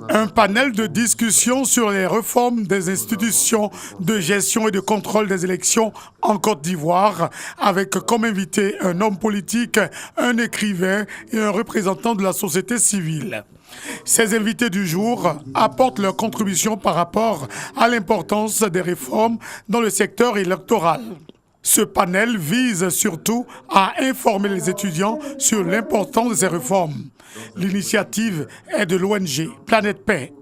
Un panel de discussion sur les réformes des institutions de gestion et de contrôle des élections en Côte d'Ivoire, avec comme invité un homme politique, un écrivain et un représentant de la société civile. Ces invités du jour apportent leur contribution par rapport à l'importance des réformes dans le secteur électoral. Ce panel vise surtout à informer les étudiants sur l'importance de ces réformes. L'initiative est de l'ONG Planète Paix.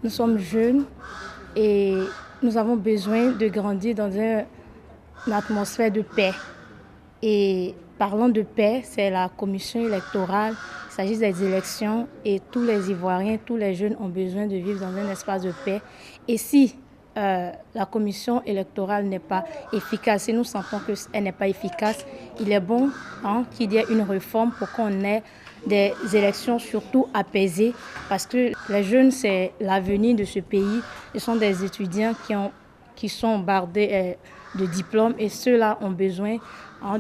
Nous sommes jeunes et nous avons besoin de grandir dans une atmosphère de paix. Et parlant de paix, c'est la commission électorale, il s'agit des élections et tous les Ivoiriens, tous les jeunes ont besoin de vivre dans un espace de paix. Et si la commission électorale n'est pas efficace, si nous sentons qu'elle n'est pas efficace, il est bon qu'il y ait une réforme pour qu'on ait des élections surtout apaisées, parce que les jeunes, c'est l'avenir de ce pays. Ce sont des étudiants qui sont bardés de diplômes et ceux-là ont besoin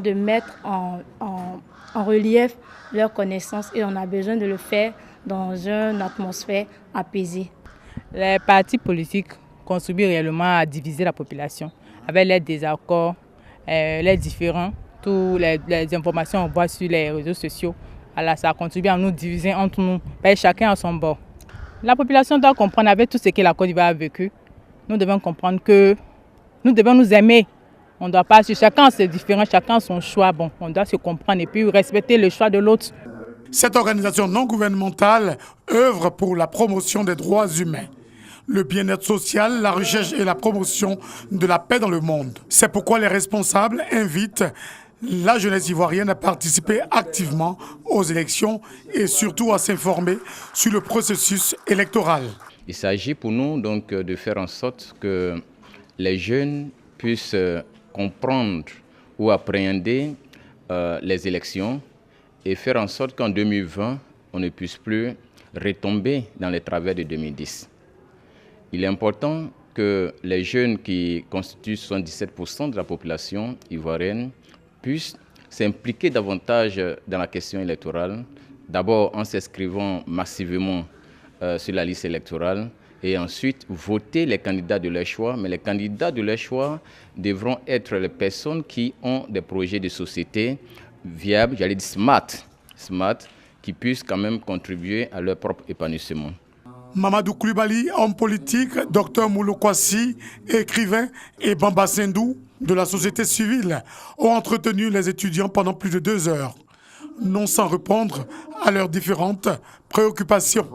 de mettre en relief leurs connaissances et on a besoin de le faire dans une atmosphère apaisée. Les partis politiques contribuent réellement à diviser la population avec les désaccords, les différends, toutes les informations qu'on voit sur les réseaux sociaux. Alors, ça contribue à nous diviser entre nous, chacun à son bord. La population doit comprendre avec tout ce que la Côte d'Ivoire a vécu. Nous devons comprendre que nous devons nous aimer. On ne doit pas, chacun c'est différent, chacun son choix. Bon, on doit se comprendre et puis respecter le choix de l'autre. Cette organisation non gouvernementale œuvre pour la promotion des droits humains, le bien-être social, la recherche et la promotion de la paix dans le monde. C'est pourquoi les responsables invitent la jeunesse ivoirienne à participer activement aux élections et surtout à s'informer sur le processus électoral. Il s'agit pour nous donc de faire en sorte que les jeunes puissent comprendre ou appréhender les élections et faire en sorte qu'en 2020, on ne puisse plus retomber dans les travers de 2010. Il est important que les jeunes qui constituent 77% de la population ivoirienne puissent s'impliquer davantage dans la question électorale, d'abord en s'inscrivant massivement sur la liste électorale et ensuite voter les candidats de leur choix. Mais les candidats de leur choix devront être les personnes qui ont des projets de société viables, j'allais dire smart, qui puissent quand même contribuer à leur propre épanouissement. Mamadou Koulibaly, homme politique, Dr Moulou Kwasi, écrivain, et Bamba Sendou, de la société civile, ont entretenu les étudiants pendant plus de 2 heures, non sans répondre à leurs différentes préoccupations.